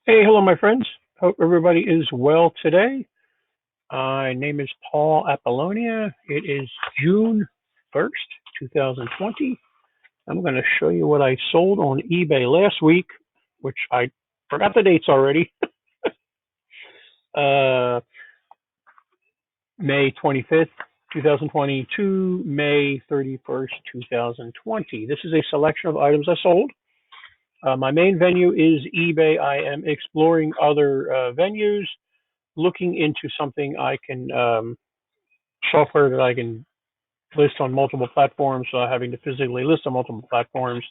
Hey, hello, my friends. Hope everybody is well today. My name is Paul Apollonia. It is June 1st, 2020. I'm going to show you what I sold on eBay last week, which I forgot the dates already. Uh, May 25th, 2020 to May 31st, 2020. This is a selection of items I sold. My main venue is eBay. I am exploring other venues, looking into something I can software that I can list on multiple platforms without having to physically list on multiple platforms.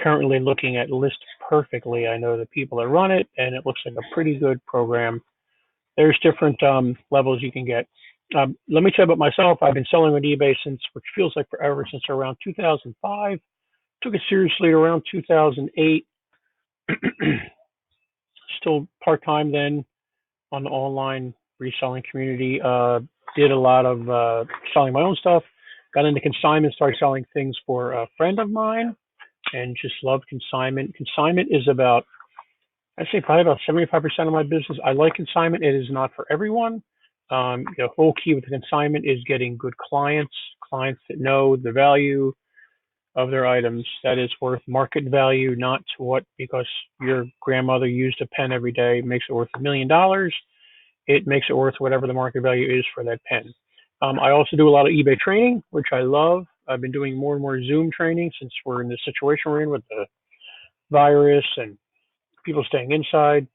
Currently looking at List Perfectly. I know the people that run it, and it looks like a pretty good program. There's different levels you can get. Let me tell you about myself. I've been selling on eBay since, which feels like forever, since around 2005. Took it seriously around 2008. Still part time then on the online reselling community. Did a lot of selling my own stuff. Got into consignment, started selling things for a friend of mine, and just loved consignment. Consignment is about, I'd say probably about 75% of my business. I like consignment. It is not for everyone. The whole key with the consignment is getting good clients, clients that know the value of their items, that is worth market value, not what because your grandmother used a pen every day makes it worth $1 million. It makes it worth whatever the market value is for that pen. I also do a lot of eBay training, which I love. I've been doing more and more Zoom training since we're in the situation we're in with the virus and people staying inside.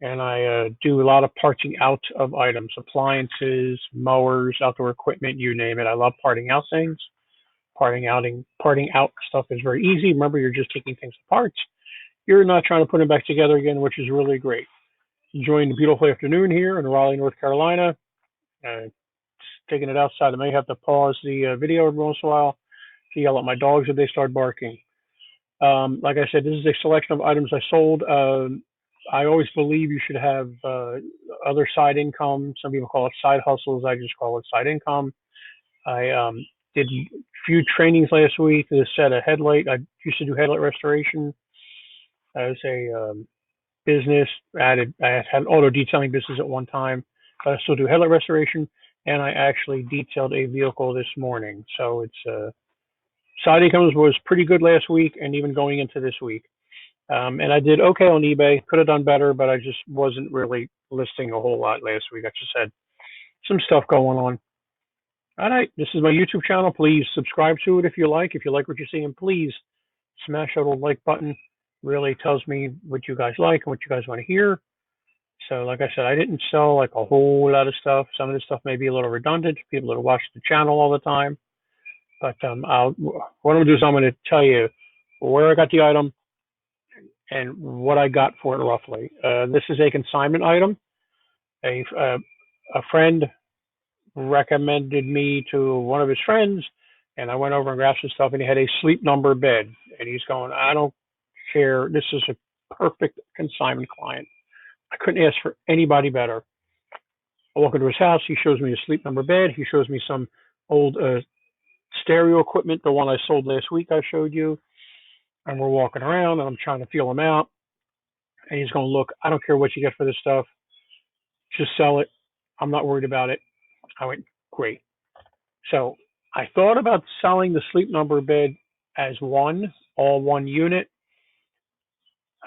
And I do a lot of parting out of items, appliances, mowers, outdoor equipment, you name it. I love parting out things. Parting out stuff is very easy. Remember, you're just taking things apart. You're not trying to put them back together again, which is really great. Enjoying the beautiful afternoon here in Raleigh, North Carolina. Uh, Taking it outside. I may have to pause the video every once in a while to yell at my dogs if they start barking. Like I said, this is a selection of items I sold. I always believe you should have other side income. Some people call it side hustles. I just call it side income. I did a few trainings last week to set a headlight. I used to do headlight restoration as a business. I had an auto detailing business at one time, but I still do headlight restoration. And I actually detailed a vehicle this morning. So it's side incomes was pretty good last week, and even going into this week. And I did okay on eBay. Could have done better, but I just wasn't really listing a whole lot last week. I just had some stuff going on. All right, this is my YouTube channel. Please subscribe to it if you like. If you like what you're seeing, please smash that little like button. Really tells me what you guys like and what you guys want to hear. So, like I said, I didn't sell like a whole lot of stuff. Some of this stuff may be a little redundant to people that watch the channel all the time. But what I'm gonna do is I'm gonna tell you where I got the item and what I got for it roughly. This is a consignment item. A friend recommended me to one of his friends, and I went over and grabbed some stuff, and he had a Sleep Number bed, and he's going, I don't care. This is a perfect consignment client. I couldn't ask for anybody better. I walk into his house. He shows me a Sleep Number bed. He shows me some old stereo equipment, the one I sold last week. I showed you, and we're walking around, and I'm trying to feel him out. And he's going, look, I don't care what you get for this stuff. Just sell it. I'm not worried about it. I went, great. So I thought about selling the Sleep Number bed as all one unit,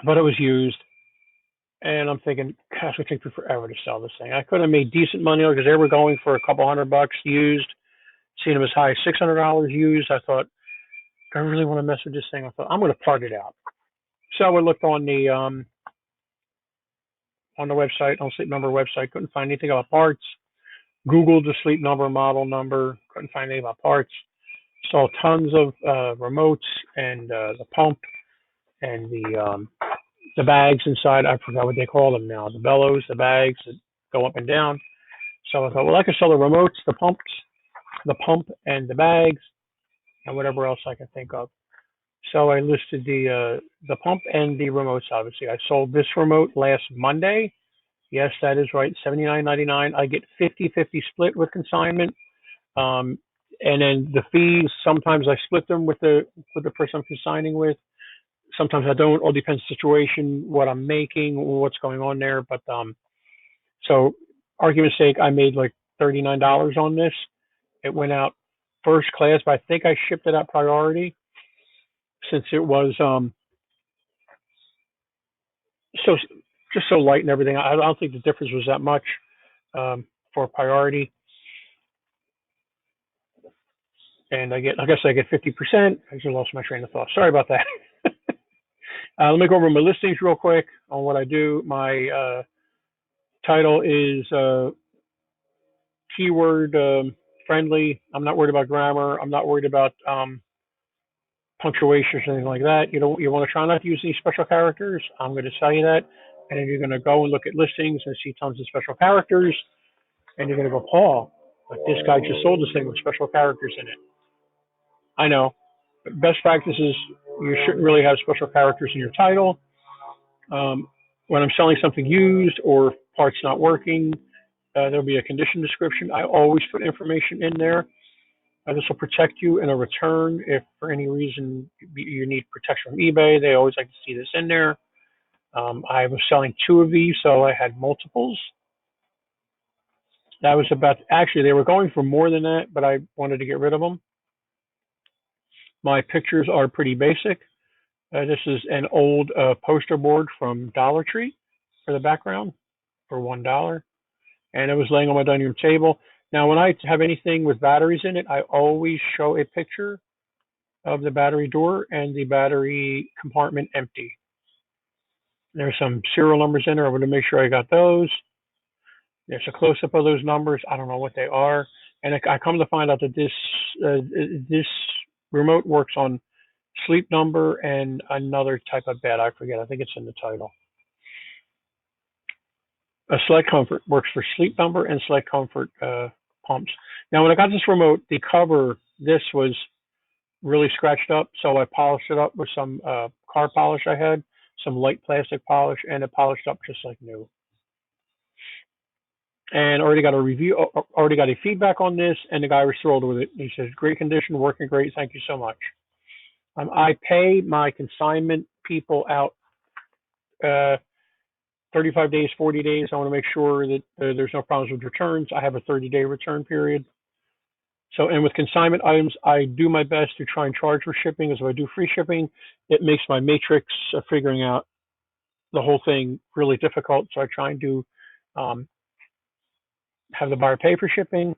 but it was used. And I'm thinking, gosh, it takes me forever to sell this thing. I could have made decent money because they were going for a couple $100 used. Seen them as high as $600 used. I thought, I really want to mess with this thing. I thought I'm going to part it out. So I looked on the website, on Sleep Number website, couldn't find anything about parts. Googled the Sleep Number model number, couldn't find anything about parts. Saw tons of remotes and the pump and the bags inside. I forgot what they call them now. The bellows, the bags that go up and down. So I thought, well, I could sell the remotes, the pump, and the bags, and whatever else I can think of. So I listed the pump and the remotes. Obviously, I sold this remote last Monday. Yes, that is right, $79.99. I get 50-50 split with consignment, and then the fees. Sometimes I split them with the person I'm consigning with. Sometimes I don't. All depends on the situation, what I'm making, what's going on there. But so argument's sake, I made like $39 on this. It went out first class, but I think I shipped it out priority since it was so just so light and everything. I don't think the difference was that much for priority. And I guess I get 50%. I just lost my train of thought. Sorry about that. Let me go over my listings real quick on what I do. My title is keyword friendly. I'm not worried about grammar. I'm not worried about punctuation or anything like that. You want to try not to use any special characters. I'm going to tell you that. And then you're going to go and look at listings and see tons of special characters. And you're going to go, Paul, but this guy just sold this thing with special characters in it. I know. Best practices, you shouldn't really have special characters in your title. When I'm selling something used or parts not working, there'll be a condition description. I always put information in there. This will protect you in a return if for any reason you need protection from eBay. They always like to see this in there. I was selling 2 of these, so I had multiples. That was actually, they were going for more than that, but I wanted to get rid of them. My pictures are pretty basic. This is an old poster board from Dollar Tree for the background for $1. And it was laying on my dining room table. Now, when I have anything with batteries in it, I always show a picture of the battery door and the battery compartment empty. There's some serial numbers in there. I want to make sure I got those. There's a close-up of those numbers. I don't know what they are. And I come to find out that this remote works on Sleep Number and another type of bed. I forget. I think it's in the title. Select Comfort works for Sleep Number and Select Comfort pumps. Now, when I got this remote, the cover, this was really scratched up, so I polished it up with some car polish I had, some light plastic polish, and it polished up just like new. And already got a feedback on this, and the guy was thrilled with it. He says, great condition, working great, thank you so much. I pay my consignment people out 35 days, 40 days. I want to make sure that there's no problems with returns. I have a 30-day return period. So, and with consignment items, I do my best to try and charge for shipping. As if I do free shipping, it makes my matrix of figuring out the whole thing really difficult. So I try and do have the buyer pay for shipping.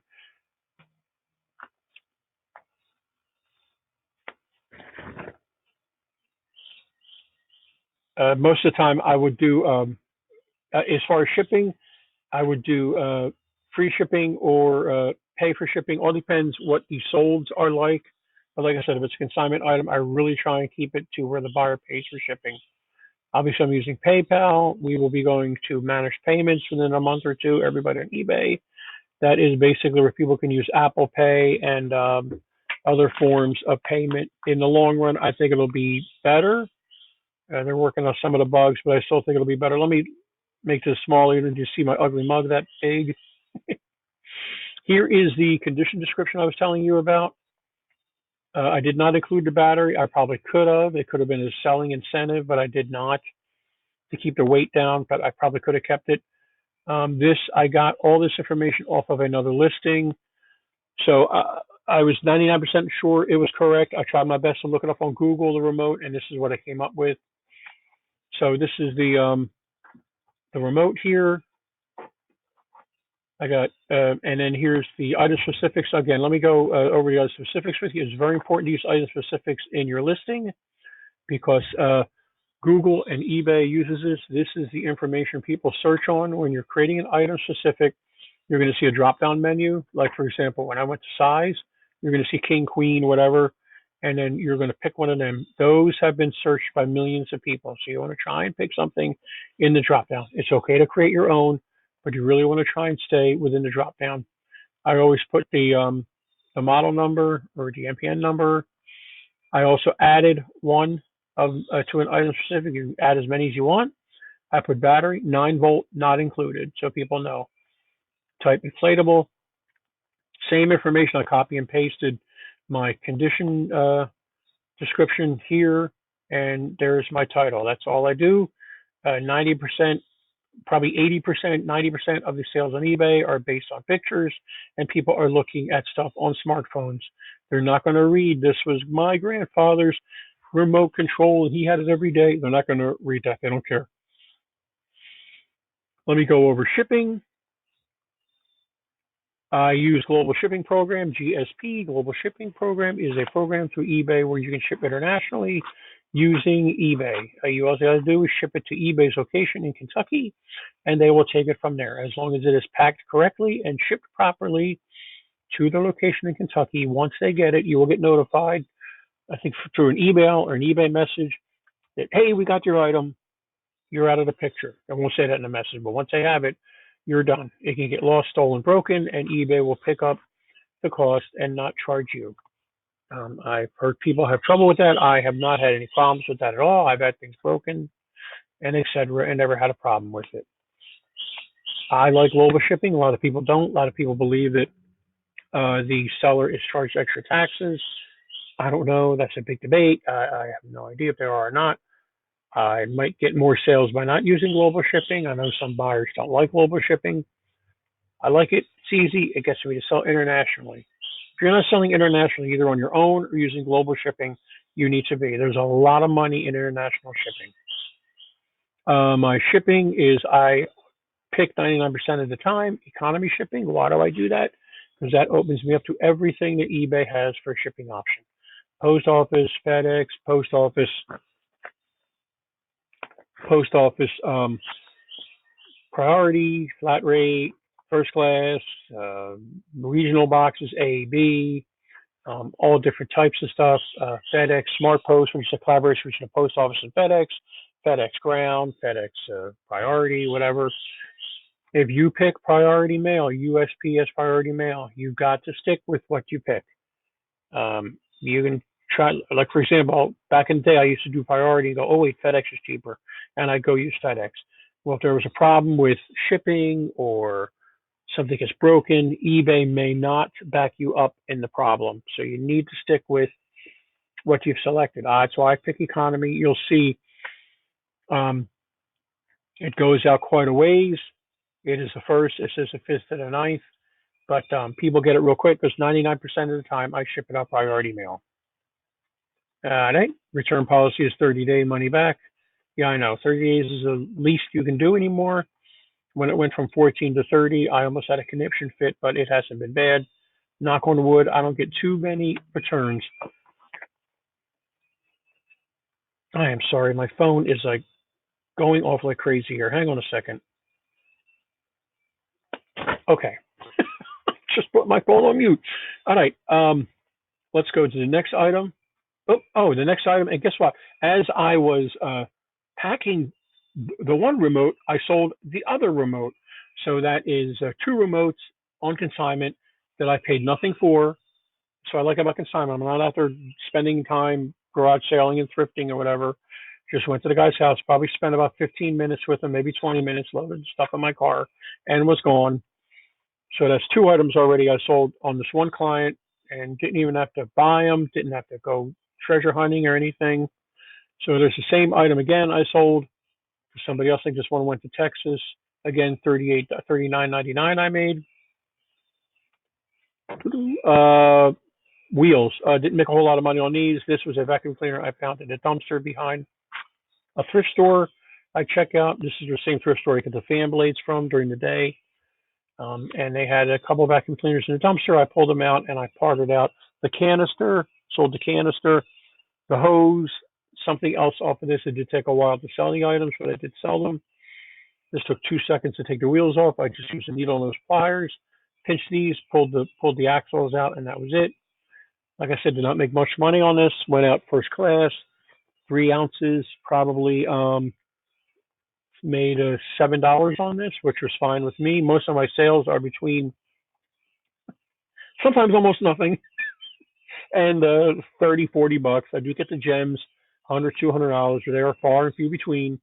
Most of the time, I would do as far as shipping, I would do free shipping or pay for shipping. All depends what the solds are like. But like I said, if it's a consignment item, I really try and keep it to where the buyer pays for shipping. Obviously, I'm using PayPal. We will be going to managed payments within a month or two. Everybody on eBay. That is basically where people can use Apple Pay and other forms of payment. In the long run, I think it'll be better. They're working on some of the bugs, but I still think it'll be better. Let me make this smaller. You can see my ugly mug that big. Here is the condition description I was telling you about. I did not include the battery. I probably could have. It could have been a selling incentive, but I did not to keep the weight down, but I probably could have kept it. I got all this information off of another listing. So I was 99% sure it was correct. I tried my best to look it up on Google, the remote, and this is what I came up with. So this is the remote here. I got, and then here's the item specifics. Again, let me go over the item specifics with you. It's very important to use item specifics in your listing because Google and eBay uses this. This is the information people search on when you're creating an item specific. You're going to see a drop-down menu. Like, for example, when I went to size, you're going to see king, queen, whatever, and then you're going to pick one of them. Those have been searched by millions of people. So you want to try and pick something in the drop-down. It's okay to create your own, but you really want to try and stay within the drop-down. I always put the model number or the MPN number. I also added one to an item specific. You can add as many as you want. I put battery, 9-volt, not included, so people know. Type inflatable. Same information. I copy and pasted my condition description here. and there's my title. That's all I do. 90%, probably 80%, 90% of the sales on eBay are based on pictures, and people are looking at stuff on smartphones. They're not going to read, this was my grandfather's remote control and he had it every day. They're not going to read that. They don't care. Let me go over shipping. I use Global Shipping Program, GSP. Global Shipping Program is a program through eBay where you can ship internationally using eBay. All you got to do is ship it to eBay's location in Kentucky, and they will take it from there. As long as it is packed correctly and shipped properly to the location in Kentucky, once they get it, you will get notified, I think through an email or an eBay message, that, hey, we got your item. You're out of the picture. I won't say that in the message, but once they have it, you're done. It can get lost, stolen, broken, and eBay will pick up the cost and not charge you. I've heard people have trouble with that. I have not had any problems with that at all. I've had things broken and etc. and never had a problem with it. I like global shipping. A lot of people don't. A lot of people believe that the seller is charged extra taxes. I don't know. That's a big debate. I have no idea if there are or not. I might get more sales by not using global shipping. I know some buyers don't like global shipping. I like it. It's easy. It gets me to sell internationally. If you're not selling internationally, either on your own or using global shipping, you need to be. There's a lot of money in international shipping. My shipping is I pick 99% of the time economy shipping. Why do I do that? Because that opens me up to everything that eBay has for a shipping option. Post office, FedEx, post office, priority, flat rate, first class, regional boxes, A, B, all different types of stuff. FedEx, Smart Post, which is a collaboration between the post office and FedEx, FedEx Ground, FedEx Priority, whatever. If you pick priority mail, USPS priority mail, you got to stick with what you pick. You can try, like for example, back in the day, I used to do priority and go, oh wait, FedEx is cheaper, and I'd go use FedEx. Well, if there was a problem with shipping or something gets broken, eBay may not back you up in the problem. So you need to stick with what you've selected. That's why I pick economy. You'll see it goes out quite a ways. It is the first, it says the fifth to the ninth, but people get it real quick because 99% of the time I ship it out priority mail. Right? Return policy is 30-day money back. Yeah, I know. 30 days is the least you can do anymore. When it went from 14 to 30, I almost had a conniption fit, but it hasn't been bad. Knock on wood, I don't get too many returns. I am sorry, my phone is like going off like crazy here. Hang on a second. Okay. Just put my phone on mute. All right. Let's go to the next item. The next item. And guess what? As I was packing the one remote, I sold the other remote. So that is two remotes on consignment that I paid nothing for. So I like about consignment. I'm not out there spending time garage selling and thrifting or whatever. Just went to the guy's house, probably spent about 15 minutes with him, maybe 20 minutes, loaded stuff in my car, and was gone. So that's two items already I sold on this one client and didn't even have to buy them, didn't have to go treasure hunting or anything. So there's the same item again I sold for somebody else. I think this one went to Texas. Again, $39.99 I made. Wheels. Didn't make a whole lot of money on these. This was a vacuum cleaner I found in a dumpster behind a thrift store I check out. This is the same thrift store I get the fan blades from during the day. And they had a couple of vacuum cleaners in the dumpster. I pulled them out and I parted out the canister, sold the canister, the hose, something else off of this. It did take a while to sell the items, but I did sell them. This took 2 seconds to take the wheels off. I just used a needle and those pliers, pinched these, pulled the axles out, and that was it. Like I said, did not make much money on this. Went out first class, 3 ounces, probably made $7 on this, which was fine with me. Most of my sales are between sometimes almost nothing and 30, $40. I do get the gems, $100, $200. They are far and few between.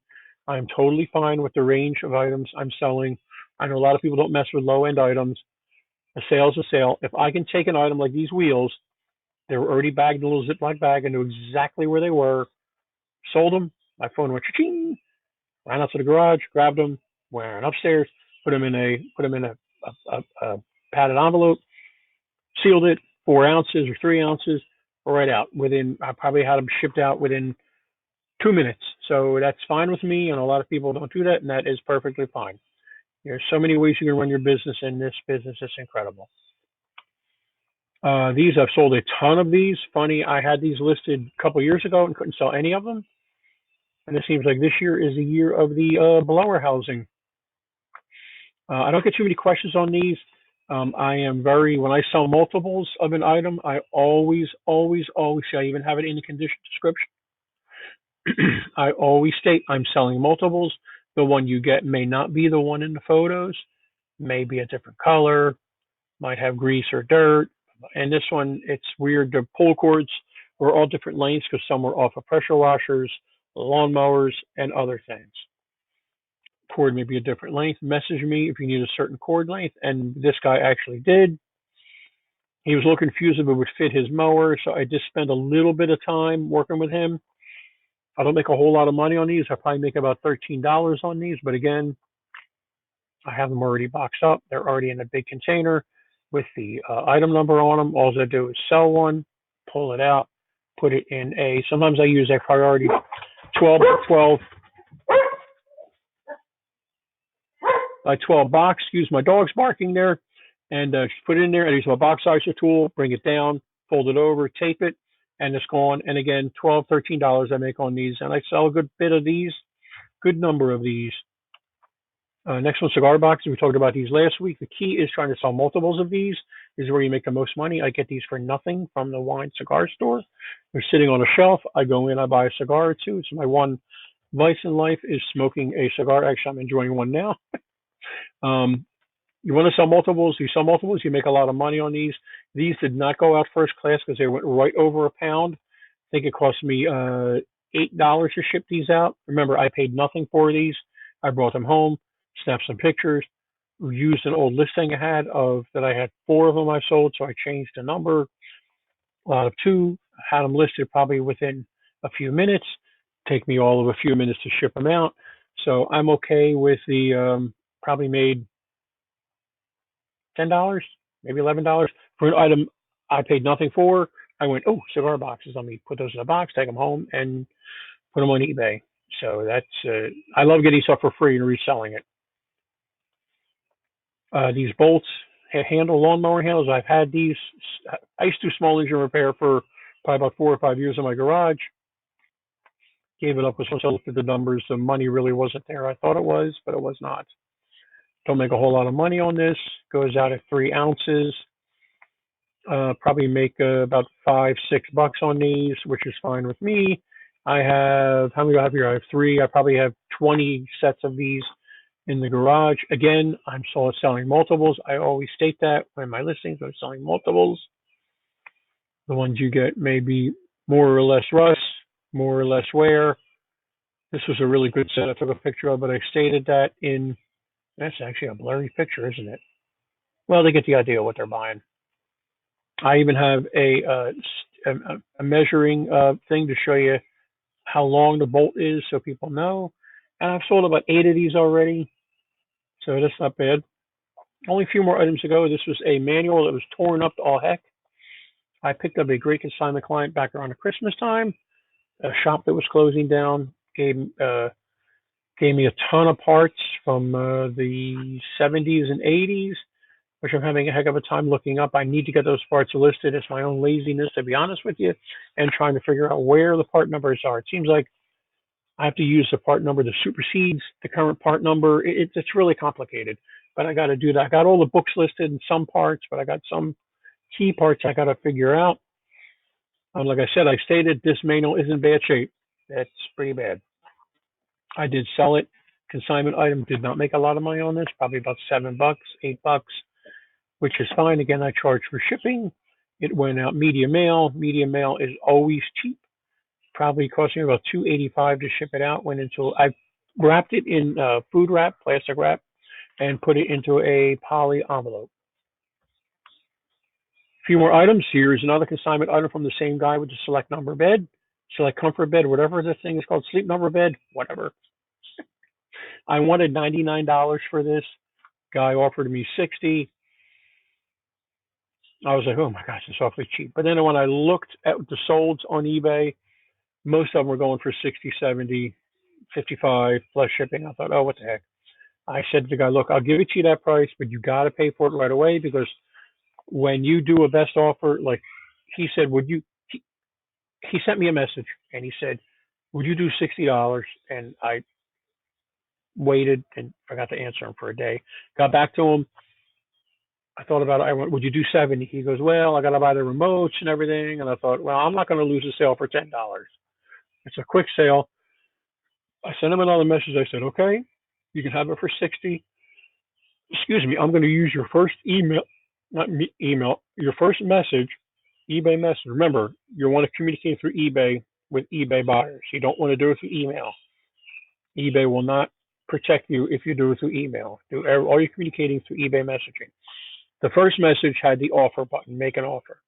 I'm totally fine with the range of items I'm selling. I know a lot of people don't mess with low end items. A sale is a sale. If I can take an item like these wheels, they were already bagged in a little Ziploc bag. I knew exactly where they were. Sold them. My phone went ching. Ran out to the garage, grabbed them, went upstairs, put them in a padded envelope, sealed it, 4 ounces or 3 ounces, right out. I probably had them shipped out within 2 minutes. So that's fine with me, and a lot of people don't do that, and that is perfectly fine. There's so many ways you can run your business, and this business is incredible. These I've sold a ton of these. Funny, I had these listed a couple years ago and couldn't sell any of them. And it seems like this year is the year of the blower housing. I don't get too many questions on these. When I sell multiples of an item, I always, always, always say, I even have it in the condition description. I always state I'm selling multiples. The one you get may not be the one in the photos, may be a different color, might have grease or dirt. And this one, it's weird. The pull cords were all different lengths because some were off of pressure washers, lawnmowers, and other things. Cord may be a different length. Message me if you need a certain cord length. And this guy actually did. He was a little confused if it would fit his mower, so I just spent a little bit of time working with him. I don't make a whole lot of money on these. I probably make about $13 on these, but again, I have them already boxed up. They're already in a big container with the item number on them. All I do is sell one, pull it out, put it in sometimes I use a priority 12 by 12 box. Excuse my dog's barking there. And put it in there. I use my box size tool, bring it down, fold it over, tape it, and it's gone. And again, $12, $13 I make on these. And I sell a good bit of these, good number of these. Next one, cigar boxes. We talked about these last week. The key is trying to sell multiples of these. This is where you make the most money. I get these for nothing from the wine cigar store. They're sitting on a shelf. I go in, I buy a cigar or two. It's my one vice in life is smoking a cigar. Actually, I'm enjoying one now. You want to sell multiples, you make a lot of money on these. These did not go out first class because they went right over a pound. I think it cost me $8 to ship these out. Remember, I paid nothing for these. I brought them home, snapped some pictures, used an old listing I had I had 4 of them I sold, so I changed the number out of 2, had them listed probably within a few minutes. Take me all of a few minutes to ship them out. So I'm okay with the probably made $10, maybe $11 for an item I paid nothing for. I went, cigar boxes. Let me put those in a box, take them home, and put them on eBay. So that's I love getting stuff for free and reselling it. These bolts, handle lawnmower handles. I've had these. I used to do small engine repair for probably about 4 or 5 years in my garage. Gave it up once I looked at the numbers. The money really wasn't there. I thought it was, but it was not. Don't make a whole lot of money on this. Goes out at 3 ounces. Probably make about $5-6 on these, which is fine with me. I have, how many do I have here? I have 3. I probably have 20 sets of these in the garage. Again, I'm selling multiples. I always state that when my listings are selling multiples. The ones you get may be more or less rust, more or less wear. This was a really good set. I took a picture of it. I stated that that's actually a blurry picture, isn't it? Well, they get the idea of what they're buying. I even have a measuring thing to show you how long the bolt is so people know. And I've sold about 8 of these already, so that's not bad. Only a few more items to go. This was a manual that was torn up to all heck. I picked up a great consignment client back around the Christmas time. A shop that was closing down gave me a ton of parts from the 70s and 80s, which I'm having a heck of a time looking up. I need to get those parts listed. It's my own laziness, to be honest with you, and trying to figure out where the part numbers are. It seems like I have to use the part number that supersedes the current part number. It's really complicated, but I got to do that. I got all the books listed in some parts, but I got some key parts I got to figure out. Like I said, I stated this manual is in bad shape. That's pretty bad. I did sell it. Consignment item, did not make a lot of money on this, probably about $7, $8, which is fine. Again, I charge for shipping. It went out media mail. Media mail is always cheap. Probably cost me about $2.85 to ship it out. I wrapped it in food wrap, plastic wrap, and put it into a poly envelope. A few more items. Here's another consignment item from the same guy with the select number bed. So like comfort bed, whatever this thing is called, sleep number bed, whatever. I wanted $99 for this. Guy offered me 60. I was like, oh my gosh, it's awfully cheap. But then when I looked at the solds on eBay, most of them were going for 60, 70, 55 plus shipping. I thought, oh, what the heck? I said to the guy, look, I'll give it to you that price, but you got to pay for it right away because when you do a best offer, like he said, he sent me a message and he said, would you do $60? And I waited and forgot to answer him for a day. Got back to him. I thought about it. I went, would you do 70? He goes, well, I got to buy the remotes and everything. And I thought, well, I'm not going to lose a sale for $10. It's a quick sale. I sent him another message. I said, okay, you can have it for 60. Excuse me. I'm going to use your first email, not me, email, your first message, eBay message. Remember, you want to communicate through eBay with eBay buyers. You don't want to do it through email. eBay will not protect you if you do it through email. Do all your communicating through eBay messaging. The first message had the offer button, make an offer.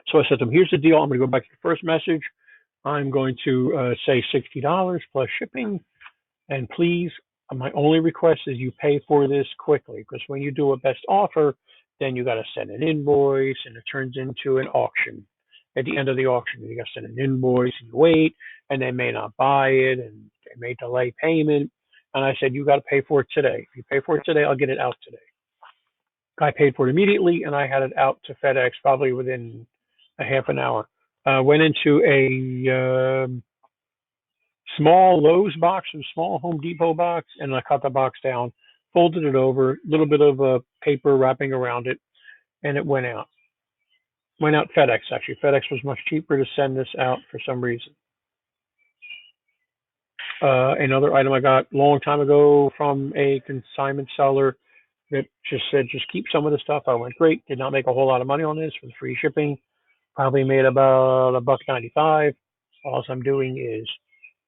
So I said to him, here's the deal. I'm going to go back to the first message. I'm going to say $60 plus shipping. And please, my only request is you pay for this quickly because when you do a best offer, then you got to send an invoice and it turns into an auction. At the end of the auction, you got to send an invoice and you wait, and they may not buy it and they may delay payment. And I said, you got to pay for it today. If you pay for it today, I'll get it out today. I paid for it immediately, and I had it out to FedEx probably within a half an hour. Went into a small Lowe's box, a small Home Depot box, and I cut the box down, folded it over, a little bit of paper wrapping around it, and it went out. Went out FedEx, actually. FedEx was much cheaper to send this out for some reason. Another item I got a long time ago from a consignment seller that just said, just keep some of the stuff. I went, great. Did not make a whole lot of money on this with free shipping. Probably made about $1.95. All I'm doing is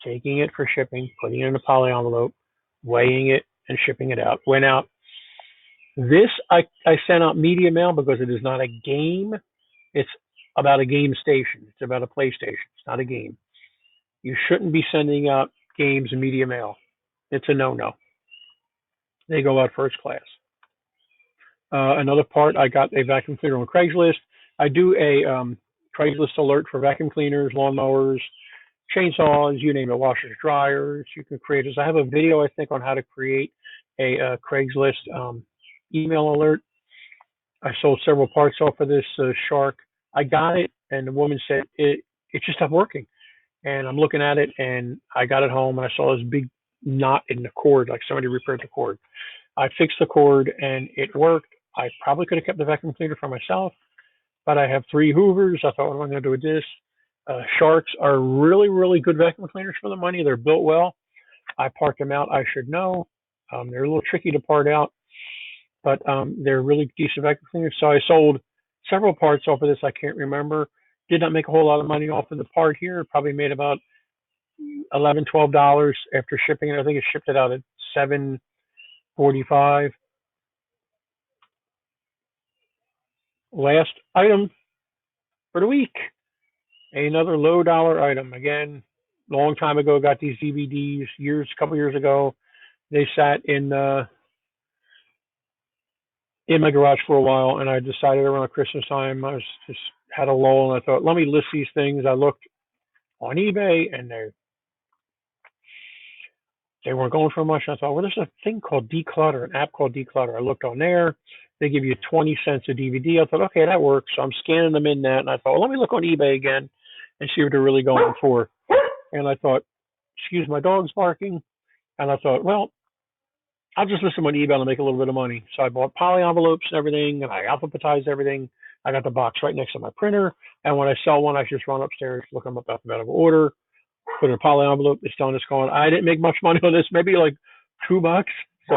taking it for shipping, putting it in a poly envelope, weighing it, and shipping it out. Went out. This I sent out media mail because it is not a game. It's about a game station. It's about a PlayStation. It's not a game. You shouldn't be sending out games and media mail. It's a no-no. They go out first class. Another part, I got a vacuum cleaner on Craigslist. I do a Craigslist alert for vacuum cleaners, lawnmowers, chainsaws, you name it, washers, dryers. You can create this. I have a video, I think, on how to create a Craigslist email alert. I sold several parts off of this shark. I got it, and the woman said it just stopped working. And I'm looking at it, and I got it home, and I saw this big knot in the cord, like somebody repaired the cord. I fixed the cord, and it worked. I probably could have kept the vacuum cleaner for myself, but I have 3 Hoovers. I thought, what am I going to do with this? Sharks are really, really good vacuum cleaners for the money. They're built well. I parked them out. I should know. They're a little tricky to part out, but they're really decent vacuum cleaners. So I sold several parts off of this. I can't remember. Did not make a whole lot of money off of the part here. Probably made about $11, $12 after shipping it. I think it shipped it out at $7.45. Last item for the week. Another low dollar item. Again, long time ago, got these DVDs a couple years ago. They sat in my garage for a while, and I decided around Christmas time I was just had a lull, and I thought, let me list these things. I looked on eBay, and they weren't going for much. And I thought, well, there's a thing called Declutter, an app called Declutter. I looked on there. They give you 20 cents a DVD. I thought, okay, that works. So I'm scanning them in that, and I thought, well, let me look on eBay again and see what they're really going for. And I thought, excuse my dog's barking. And I thought, well, I'll just list them on eBay and make a little bit of money. So I bought poly envelopes and everything, and I alphabetized everything. I got the box right next to my printer. And when I sell one, I just run upstairs, look them up alphabetical order, put in a poly envelope. It's done. It's gone. I didn't make much money on this, maybe like $2. So,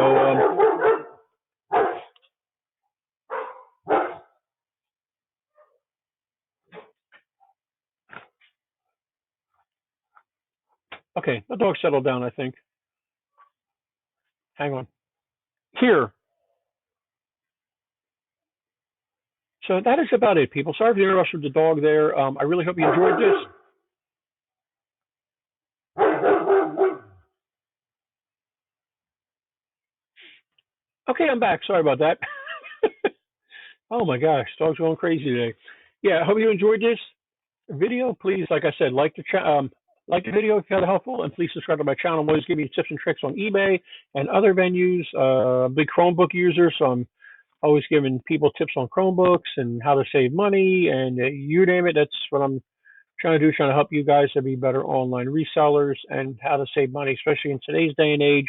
okay, the dog settled down, I think. Hang on. Here. So that is about it, people. Sorry for the interruption with the dog there. I really hope you enjoyed this. Okay, I'm back. Sorry about that. Oh my gosh, dog's going crazy today. Yeah, I hope you enjoyed this video. Please, like I said, like the video if you found it helpful, and please subscribe to my channel. I'm always giving you tips and tricks on eBay and other venues. Big Chromebook user, so I'm always giving people tips on Chromebooks and how to save money, and you name it. That's what I'm trying to do, trying to help you guys to be better online resellers and how to save money, especially in today's day and age.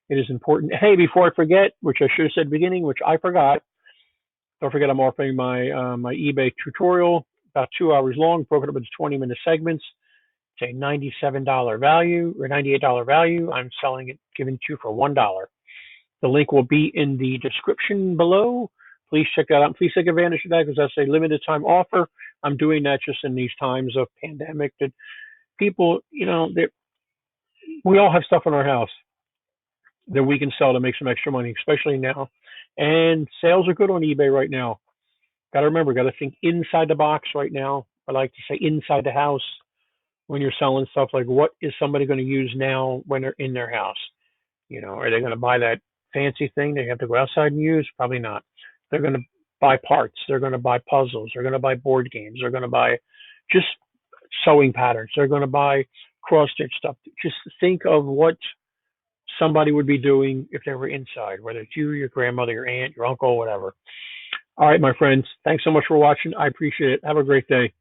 It is important. Hey, before I forget, which I should have said at the beginning, which I forgot, don't forget I'm offering my eBay tutorial, about 2 hours long, broken up into 20-minute segments. It's a $97 value or $98 value. I'm selling it, giving it to you for $1. The link will be in the description below. Please check that out. Please take advantage of that because that's a limited time offer. I'm doing that just in these times of pandemic that people, we all have stuff in our house that we can sell to make some extra money, especially now. And sales are good on eBay right now. Got to remember, got to think inside the box right now. I like to say inside the house when you're selling stuff like what is somebody going to use now when they're in their house? Are they going to buy that fancy thing they have to go outside and use? Probably not. They're going to buy parts. They're going to buy puzzles. They're going to buy board games. They're going to buy just sewing patterns. They're going to buy cross stitch stuff. Just think of what somebody would be doing if they were inside, whether it's you, your grandmother, your aunt, your uncle, whatever. All right, my friends. Thanks so much for watching. I appreciate it. Have a great day.